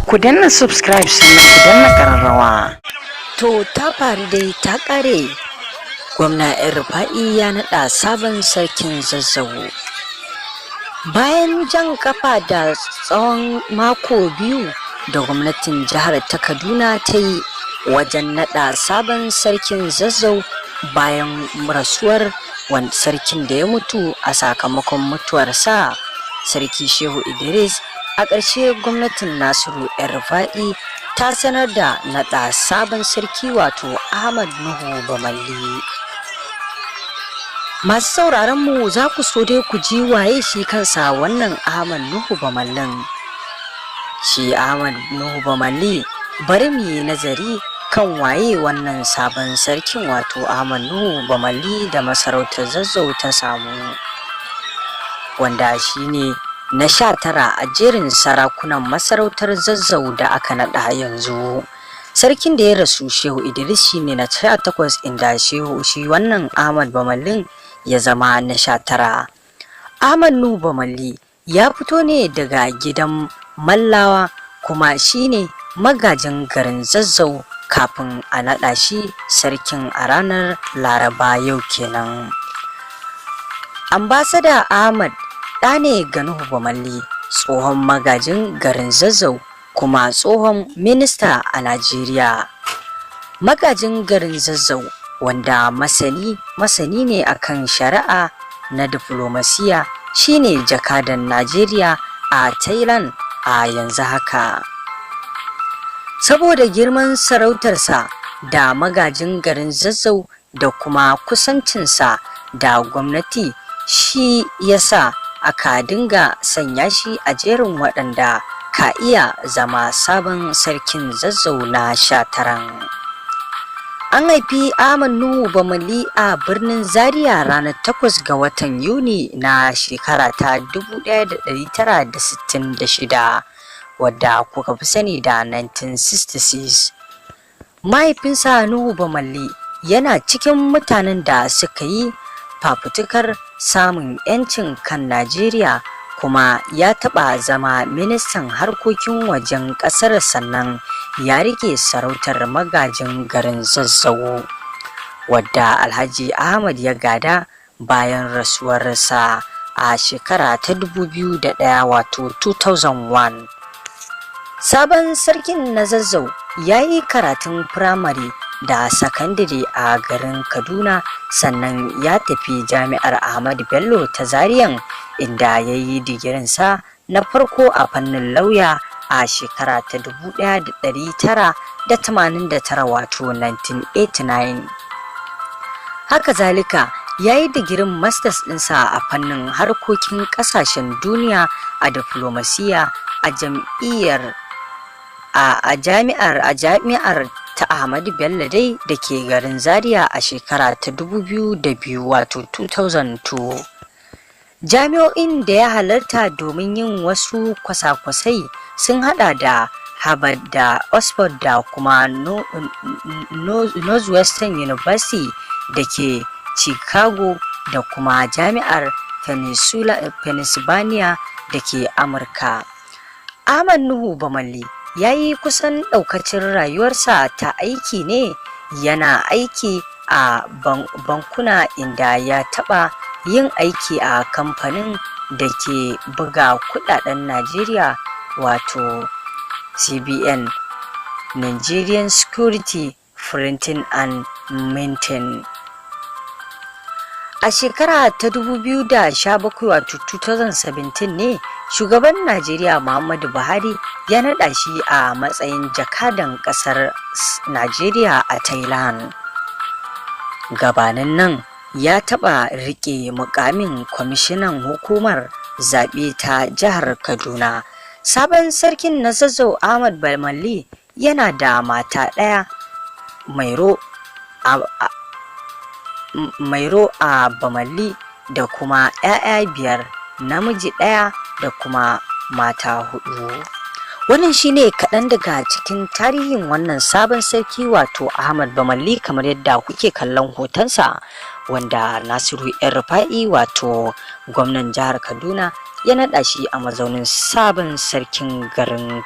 ku danna subscribe sannan ku danna kararrawa. To ta faru dai ta kare. Gwamna Rufa'i ya naɗa sabon sarkin Zazzau. Bayan jan kafa da tsawon mako biyu da gwamnatin jihar ta Kaduna ta yi wajen naɗa sabon sarkin Zazzau bayan rasuwar wani sarkin da ya mutu a sakamakon mutuwarsa, Sarki Shehu Idris, a ƙarshe gwamnatin Nasiru Rufa'i ta sanar da naɗa sabon sarki wato Ahmad Nuhu Bamalli. Masu sauraron mu za ku so dai ku ji waye shi kansa wannan Ahmad Nuhu Bamallin. Shi Ahmad Nuhu Bamalli, bari mu yi nazari kan waye wannan sabon sarkin wato Ahmad Nuhu Bamalli da masarautar Zazzau ta samu, wanda shine na 19 a jerin sarakunan masarautar Zazzau da aka naɗa yanzu. Sarkin da ya rasu Shehu Idris shine na 18, inda shi wannan Ahmad Bamallin ya zama na 19. Ahmad Nuhu Bamalli ya fito ne daga gidan Mallawa kuma shine magajin garin Zazzau kafin a naɗa shi sarkin a ranar Laraba yau kenan. Ambassador Ahmad ɗa ne ga Nuhu Bamalli, tsohon magajin garin Zazzau kuma tsohon minista a Najeriya. Magajin garin Zazzau wanda masani ne akan shari'a na diflomasiya, shine jakadan Najeriya a Thailand a yanzu haka. Saboda girman sarautarsa da magajin garin Zazzau da kuma kusancinsa da gwamnati, shi yasa aka dinga sanya shi a jerin waɗanda ka iya zama sabon sarkin Zazzau na 19. An haifi Ahmad Nuhu Bamalli a birnin Zaria ranar 8 ga watan Yuni na shekara ta 1966, wadda kuka fi sani da 1966. Mahaifinsa Nuhu Bamalli yana cikin mutanen da suka yi fafutukar samun 'yancin kan Najeriya, kuma ya taɓa zama ministan harkokin wajen ƙasar, sannan ya rike sarautar magajin garin Zazzau, wadda Alhaji Ahmad ya gada bayan rasuwarsa a shekara ta 2001 wato 2001. Sabon sarkin na Zazzau ya yi karatun firamare da sakandare a garin Kaduna, sannan ya tafi jami'ar Ahmadu Bello ta Zariyan, inda ya yi digirinsa na farko a fannin lauya a shekara ta 1989 wato 1989. Haka zalika ya yi digirin masters ɗinsa a fannin harkokin ƙasashen duniya a diflomasiya a jami'ar ta Ahmadu Bello dai da ke garin Zaria a shekara ta 2002 wato 2002. Jami'o'in da ya halarta domin yin wasu kwasa-kwasai sun hada da Harvard da Oxford da kuma Northwestern University da ke Chicago da kuma jami'ar Pennsylvania da ke Amurka. Ahmad Nuhu Bamalli ya yi kusan ɗaukacin rayuwarsa ta aiki ne, yana aiki a bankuna, inda ya taɓa yin aiki a kamfanin da ke buga kudaden Najeriya wato CBN, Nigerian Security Printing and Minting. A shekara ta 2017 wato 2017 ne shugaban Najeriya Muhammadu Buhari ya naɗa shi a matsayin jakadan ƙasar Najeriya a Thailand. Gabanin nan ya taɓa riƙe mukamin kwamishinan hukumar zaɓe ta jihar Kaduna. Sabon sarkin na Zazzau Ahmad Bamalli yana da mata ɗaya, Mairo a Bamalli, da kuma 'ya'ya 5, namiji 1 da kuma mata 4. Wannan shine kaɗan daga cikin tarihin wannan sabon sarki wato Ahmad Bamalli, kamar yadda kuke kallon hotonsa, wanda Nasiru Rufa'i wato gwamnan jihar Kaduna ya naɗa shi a mazaunin sabon sarkin garin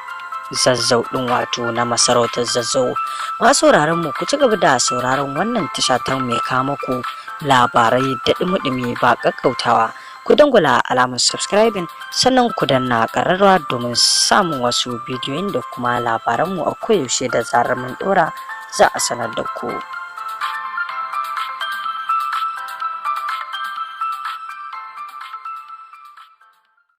Zazzau ɗin wato na masarautar Zazzau. Masu sauraron mu ku ci gaba da sauraron wannan tasha ta mai kama ku labarai da dumi ba kakkautawa. Ku dangula alamar subscribing sannan ku danna ƙararrawa domin samun wasu bidiyoyin da kuma labaranmu a koyaushe da zarar mun ɗora za a sanar da ku.